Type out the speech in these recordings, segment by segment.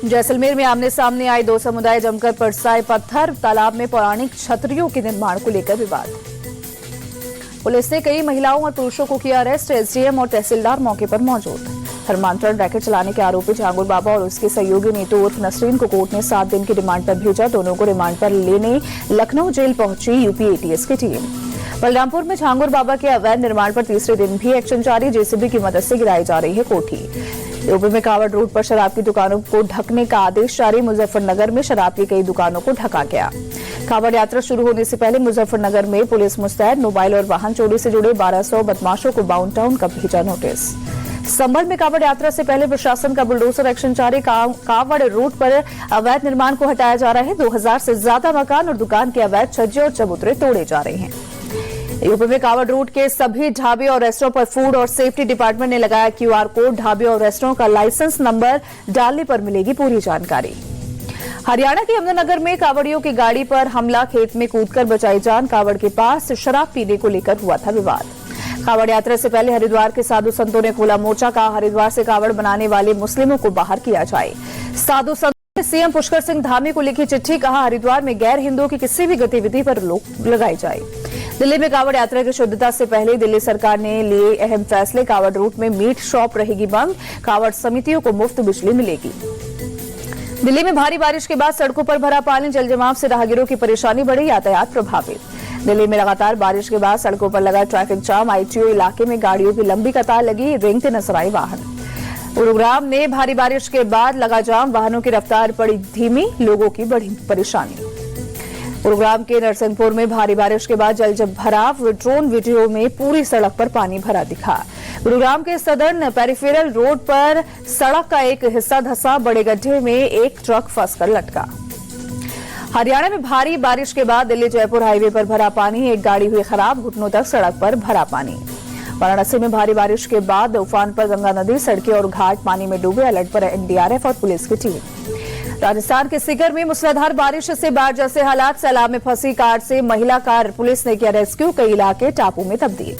जैसलमेर में आमने सामने आए दो समुदाय जमकर बरसाए पत्थर। तालाब में पौराणिक छतरियों के निर्माण को लेकर विवाद। पुलिस ने कई महिलाओं और पुरुषों को किया अरेस्ट। एसडीएम और तहसीलदार मौके पर मौजूद। धर्मांतरण रैकेट चलाने के आरोपी झांगुर बाबा और उसके सहयोगी नीतू उर्फ नसरीन को कोर्ट ने 7 दिन की रिमांड पर भेजा। दोनों को रिमांड पर लेने लखनऊ जेल पहुंची यूपी एटीएस की टीम। बलरामपुर में झांगुर बाबा के अवैध निर्माण पर तीसरे दिन भी एक्शन जारी। जेसीबी की मदद से गिराई जा रही है कोठी। यूपी में कावड़ रोड पर शराब की दुकानों को ढकने का आदेश जारी। मुजफ्फरनगर में शराब की कई दुकानों को ढका गया। कावड़ यात्रा शुरू होने से पहले मुजफ्फरनगर में पुलिस मुस्तैद। मोबाइल और वाहन चोरी से जुड़े 1200 बदमाशों को बाउंड टाउन का भेजा नोटिस। संभल में कावड़ यात्रा से पहले प्रशासन का बुलडोजर एक्शन जारी। कावड़ रोड पर अवैध निर्माण को हटाया जा रहा है। 2000 से ज्यादा मकान और दुकान के अवैध छज्जे और चबूतरे तोड़े जा रहे हैं। यूपी में कावड़ रोड के सभी ढाबे और रेस्टोरेंट पर फूड और सेफ्टी डिपार्टमेंट ने लगाया क्यूआर कोड। ढाबे और रेस्टोरेंट का लाइसेंस नंबर डालने पर मिलेगी पूरी जानकारी। हरियाणा के अहमदनगर में कावड़ियों की गाड़ी पर हमला। खेत में कूदकर बचाई जान। कावड़ के पास शराब पीने को लेकर हुआ था विवाद। कावड़ यात्रा से पहले हरिद्वार के साधु संतों ने खोला मोर्चा। कहा हरिद्वार से कावड़ बनाने वाले मुस्लिमों को बाहर किया जाए। साधु संतों ने सीएम पुष्कर सिंह धामी को लिखी चिट्ठी। कहा हरिद्वार में गैर हिंदुओं की किसी भी गतिविधि पर रोक लगाई जाए। दिल्ली में कावड़ यात्रा की शुद्धता से पहले दिल्ली सरकार ने लिए अहम फैसले। कावड़ रूट में मीट शॉप रहेगी बंद। कावड़ समितियों को मुफ्त बिजली मिलेगी। दिल्ली में भारी बारिश के बाद सड़कों पर भरा पानी। जल जमाव से राहगीरों की परेशानी बढ़ी। यातायात प्रभावित। दिल्ली में लगातार बारिश के बाद सड़कों पर लगा ट्रैफिक जाम। आईटीओ इलाके में गाड़ियों की लंबी कतार लगी। रेंगते नजर आए वाहन। गुरुग्राम में भारी बारिश के बाद लगा जाम। वाहनों की रफ्तार पड़ी धीमी। लोगों की बढ़ी परेशानी। गुरुग्राम के नरसिंहपुर में भारी बारिश के बाद जल भराव। ड्रोन वीडियो में पूरी सड़क पर पानी भरा दिखा। गुरुग्राम के सदर्न पेरिफेरल रोड पर सड़क का एक हिस्सा धंसा। बड़े गड्ढे में एक ट्रक फंसकर लटका। हरियाणा में भारी बारिश के बाद दिल्ली जयपुर हाईवे पर भरा पानी। एक गाड़ी हुई खराब। घुटनों तक सड़क पर भरा पानी। वाराणसी में भारी बारिश के बाद उफान पर गंगा नदी। सड़कें और घाट पानी में डूबे। अलर्ट पर एनडीआरएफ और पुलिस की टीम। राजस्थान के सीकर में मूसलाधार बारिश से बाढ़ जैसे हालात। सैलाब में फंसी कार से महिला कार पुलिस ने किया रेस्क्यू। कई इलाके टापू में तब्दील।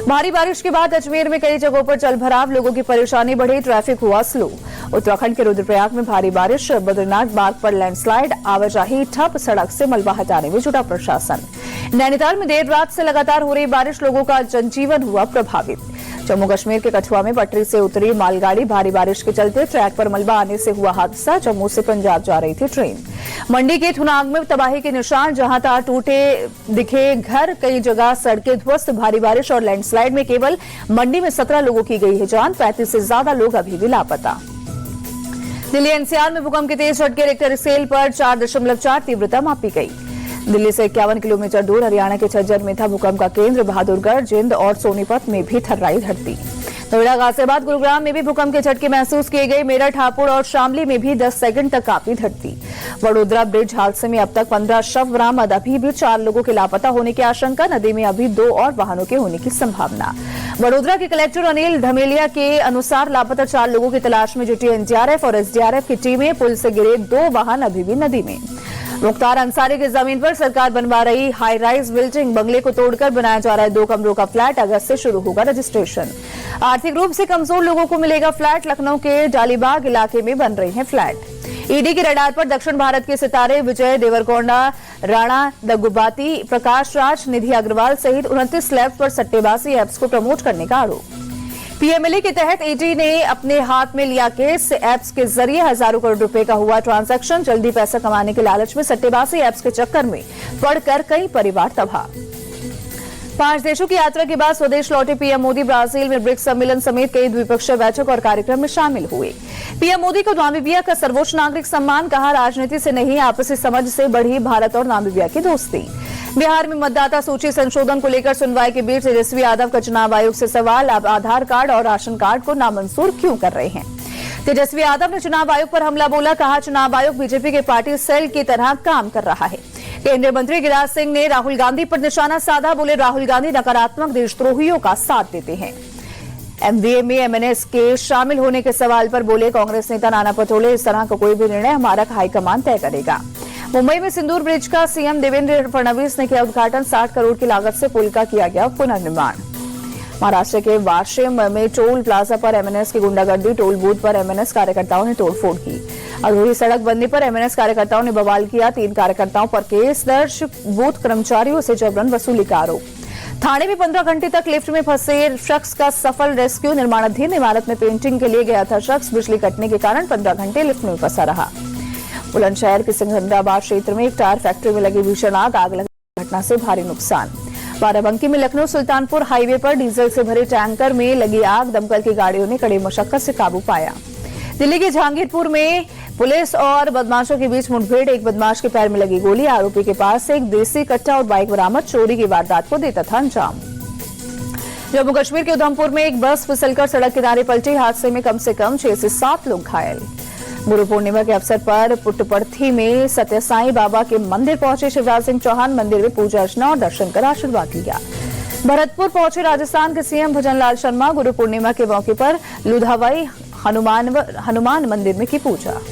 भारी बारिश के बाद अजमेर में कई जगहों पर जल भराव। लोगों की परेशानी बढ़ी। ट्रैफिक हुआ स्लो। उत्तराखंड के रुद्रप्रयाग में भारी बारिश। बद्रीनाथ मार्ग पर लैंडस्लाइड। आवाजाही ठप। सड़क से मलबा हटाने में जुटा प्रशासन। नैनीताल में देर रात से लगातार हो रही बारिश। लोगों का जनजीवन हुआ प्रभावित। जम्मू कश्मीर के कठुआ में पटरी से उतरी मालगाड़ी। भारी बारिश के चलते ट्रैक पर मलबा आने से हुआ हादसा। जम्मू से पंजाब जा रही थी ट्रेन। मंडी के थुनाग में तबाही के निशान। जहां तहां टूटे दिखे घर। कई जगह सड़कें ध्वस्त। भारी बारिश और लैंडस्लाइड में केवल मंडी में 17 लोगों की गई है जान। 35 से ज्यादा लोग अभी भी लापता। दिल्ली एनसीआर में भूकंप के तेज झटके। रिक्टर स्केल पर 4.4 तीव्रता मापी गई। दिल्ली से 51 किलोमीटर दूर हरियाणा के झज्जर में था भूकंप का केंद्र। बहादुरगढ़, जिंद और सोनीपत में भी थर्राई धरती। नोएडा, गाजियाबाद, गुरुग्राम में भी भूकंप के झटके महसूस किए गए। मेरठ, हापुड़ और शामली में भी 10 सेकंड तक कांपी धरती। वडोदरा ब्रिज हादसे में अब तक 15 शव बरामद। अभी भी 4 लोगों के लापता होने की आशंका। नदी में अभी 2 और वाहनों के होने की संभावना। वडोदरा के कलेक्टर अनिल धमेलिया के अनुसार लापता 4 लोगों की तलाश में जुटी एनडीआरएफ और एसडीआरएफ की टीमें। पुल से गिरे 2 वाहन अभी भी नदी में। मुख्तार अंसारी की जमीन पर सरकार बनवा रही हाई राइज बिल्डिंग। बंगले को तोड़कर बनाया जा रहा है 2 कमरों का फ्लैट। अगस्त से शुरू होगा रजिस्ट्रेशन। आर्थिक रूप से कमजोर लोगों को मिलेगा फ्लैट। लखनऊ के डालीबाग इलाके में बन रहे हैं फ्लैट। ईडी के रडार पर दक्षिण भारत के सितारे विजय देवरकोंडा, राणा दग्गुबाती, प्रकाश राज, निधि अग्रवाल सहित 29 लैब्स पर सट्टेबाजी ऐप्स को प्रमोट करने का आरोप। पीएमएलए के तहत ईडी ने अपने हाथ में लिया केस। ऐप्स के जरिए हजारों करोड़ रुपए का हुआ ट्रांजैक्शन। जल्दी पैसा कमाने के लालच में सट्टेबाजी ऐप्स के चक्कर में पड़कर कई परिवार तबाह। 5 देशों की यात्रा के बाद स्वदेश लौटे पीएम मोदी ब्राजील में ब्रिक्स सम्मेलन समेत कई द्विपक्षीय बैठक और कार्यक्रम में शामिल हुए। पीएम मोदी को नामीबिया का सर्वोच्च नागरिक सम्मान। कहा राजनीति से नहीं आपसी समझ से बढ़ी भारत और नामीबिया की दोस्ती। बिहार में मतदाता सूची संशोधन को लेकर सुनवाई के बीच तेजस्वी यादव का चुनाव आयोग से सवाल। अब आधार कार्ड और राशन कार्ड को नामंजूर क्यों कर रहे हैं? तेजस्वी यादव ने चुनाव आयोग पर हमला बोला। कहा चुनाव आयोग बीजेपी के पार्टी सेल की तरह काम कर रहा है। केंद्रीय मंत्री गिरिराज सिंह ने राहुल गांधी पर निशाना साधा। बोले राहुल गांधी नकारात्मक देशद्रोहियों का साथ देते हैं। एमबीए में एमएनएस के शामिल होने के सवाल पर बोले कांग्रेस नेता नाना पटोले, इस तरह का कोई भी निर्णय हमारा हाईकमान तय करेगा। मुंबई में सिंदूर ब्रिज का सीएम देवेंद्र फडणवीस ने किया उद्घाटन। 60 करोड़ की लागत से पुल का किया गया पुनर्निर्माण। महाराष्ट्र के वाशिम में टोल प्लाजा पर एमएनएस की गुंडागर्दी, टोल बूथ पर एमएनएस कार्यकर्ताओं ने तोड़फोड़ की। अधूरी सड़क बंदी पर एमएनएस कार्यकर्ताओं ने बवाल किया। 3 कार्यकर्ताओं पर केस दर्ज, बूथ कर्मचारियों से जबरन वसूली का आरोप। थाने में 15 घंटे तक लिफ्ट में फंसे शख्स का सफल रेस्क्यू। निर्माणाधीन इमारत में पेंटिंग के लिए गया था शख्स, बिजली कटने के कारण 15 घंटे लिफ्ट में फंसा रहा। बुलंदशहर के सिकंदराबाद क्षेत्र में एक टायर फैक्ट्री में लगी भीषण आग लगने की घटना से भारी नुकसान। बाराबंकी में लखनऊ सुल्तानपुर हाईवे पर डीजल से भरे टैंकर में लगी आग, दमकल की गाड़ियों ने कड़ी मशक्कत से काबू पाया। दिल्ली के जहांगीरपुर में पुलिस और बदमाशों के बीच मुठभेड़, एक बदमाश के पैर में लगी गोली, आरोपी के पास से एक देसी कट्टा और बाइक बरामद, चोरी की वारदात को देता था अंजाम। जम्मू कश्मीर के उधमपुर में एक बस फिसलकर सड़क किनारे पलटी, हादसे में कम से कम 6 से 7 लोग घायल। गुरु पूर्णिमा के अवसर पर पुट्टपर्थी में सत्य साईं बाबा के मंदिर पहुंचे शिवराज सिंह चौहान, मंदिर में पूजा अर्चना और दर्शन कर आशीर्वाद लिया। भरतपुर पहुंचे राजस्थान के सीएम भजनलाल शर्मा, गुरु पूर्णिमा के मौके पर लुधावाई हनुमान मंदिर में की पूजा।